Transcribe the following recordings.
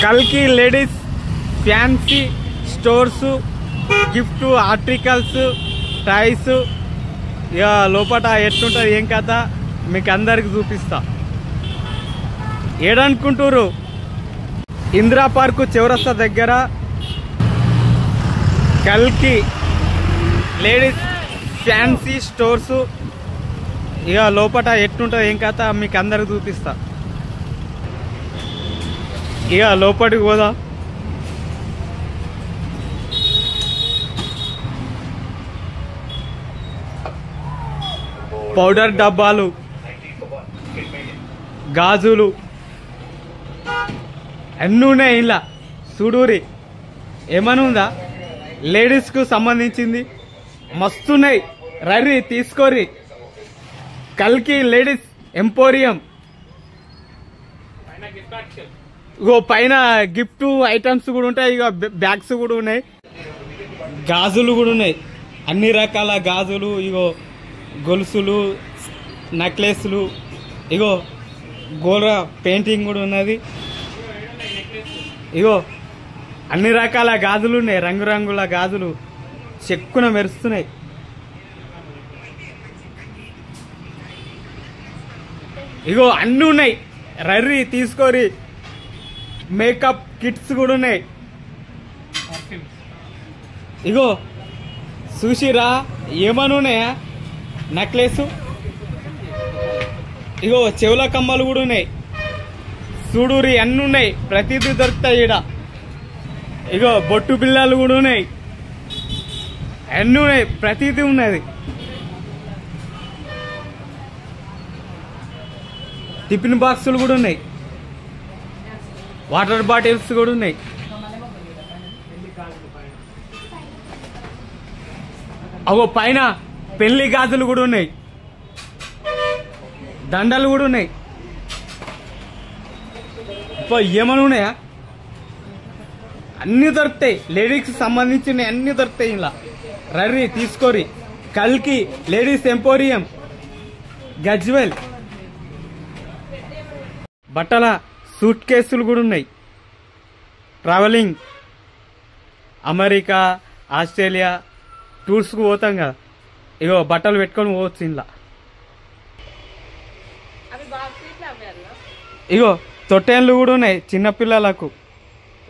కల్కి ladies fancy stores, gift articles, toys, ఇక లోపల ఎట్లుంటుంది ఏం కథ మీకు అందరికి చూపిస్తా. ఏడనుకుంటారు, ఇందిరా పార్కు చౌరస్తా దగ్గర కల్కి లేడీస్ ఫ్యాన్సీ స్టోర్స్, ఇక లోపల ఎట్లుంటుంది ఏం కథ మీకు అందరికి చూపిస్తా. ఇక లోపలికి పోదా. పౌడర్ డబ్బాలు, గాజులు అన్నీ ఉన్నాయి. ఇలా చూడూరి ఏమని ఉందా, లేడీస్కు సంబంధించింది మస్తున్నాయి. రర్రి తీసుకోరి. కల్కి లేడీస్ ఎంపోరియం. ఇగో పైన గిఫ్ట్ ఐటమ్స్ కూడా ఉంటాయి, ఇక బ్యాగ్స్ కూడా ఉన్నాయి, గాజులు కూడా ఉన్నాయి, అన్ని రకాల గాజులు, ఇగో గొలుసులు, నెక్లెస్లు, ఇగో గోర పెయింటింగ్ కూడా ఉన్నది. ఇగో అన్ని రకాల గాజులు ఉన్నాయి, రంగురంగుల గాజులు చెక్కున మెరుస్తున్నాయి. ఇగో అన్నీ ఉన్నాయి, రర్రి తీసుకోరి. మేకప్ కిట్స్ కూడా ఉన్నాయి. ఇగో చూసిరా ఏమని ఉన్నాయా, నెక్లెస్, ఇగో చెవుల కమ్మలు కూడా ఉన్నాయి. చూడూరి అన్నీ ఉన్నాయి, ప్రతిదీ దొరుకుతాయి ఈడ. ఇగో బొట్టు బిళ్ళలు కూడా ఉన్నాయి, అన్నీ ఉన్నాయి, ప్రతిదీ ఉన్నది. టిఫిన్ బాక్సులు కూడా ఉన్నాయి, వాటర్ బాటిల్స్ కూడా ఉన్నాయి. అగో పైన పెళ్లి గాజులు కూడా ఉన్నాయి, దండలు కూడా ఉన్నాయి. ఏమని ఉన్నాయా, అన్ని దొరుకుతాయి, లేడీస్కి సంబంధించిన అన్ని దొరుకుతాయి. ఇలా రర్రి తీసుకోరి. కల్కి లేడీస్ ఎంపోరియం, గజ్వెల్. బట్టల సూట్ కేసులు కూడా ఉన్నాయి. ట్రావెలింగ్ అమెరికా, ఆస్ట్రేలియా టూర్స్కు పోతాం కదా, ఇగో బట్టలు పెట్టుకొని పోవచ్చు ఇంట్లో. ఇగో తొట్టెన్లు కూడా ఉన్నాయి, చిన్నపిల్లలకు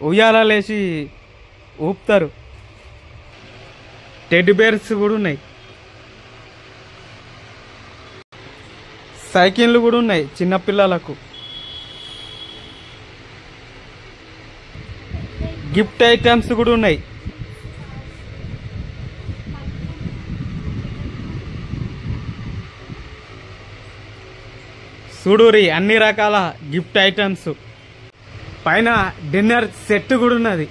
ఉయ్యాలేసి ఊపుతారు. టెడ్డీ బేర్స్ కూడా ఉన్నాయి, సైకిళ్ళు కూడా ఉన్నాయి చిన్నపిల్లలకు. గిఫ్ట్ ఐటమ్స్ కూడా ఉన్నాయి. చూడూరి అన్ని రకాల గిఫ్ట్ ఐటమ్స్. పైన డిన్నర్ సెట్ కూడా ఉన్నది.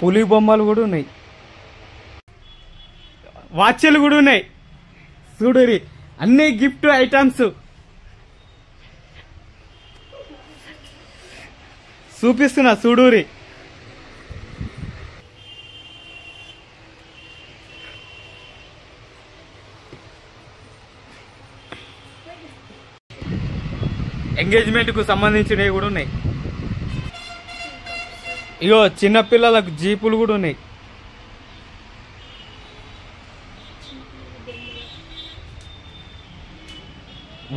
పులి బొమ్మలు కూడా ఉన్నాయి, వాచ్లు కూడా ఉన్నాయి. చూడూరి అన్ని గిఫ్ట్ ఐటమ్స్ చూపిస్తున్నా. చూడూరి ఎంగేజ్మెంట్ కు సంబంధించినవి కూడా ఉన్నాయి. ఇగో చిన్నపిల్లలకు జీపులు కూడా ఉన్నాయి.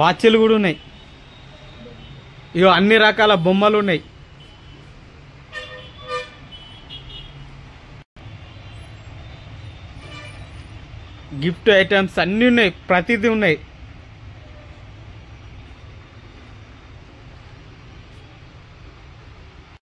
వాచ్లు కూడా ఉన్నాయి. ఇగో అన్ని రకాల బొమ్మలు ఉన్నాయి. గిఫ్ట్ ఐటమ్స్ అన్నీ ఉన్నాయి, ప్రతిదీ ఉన్నాయి.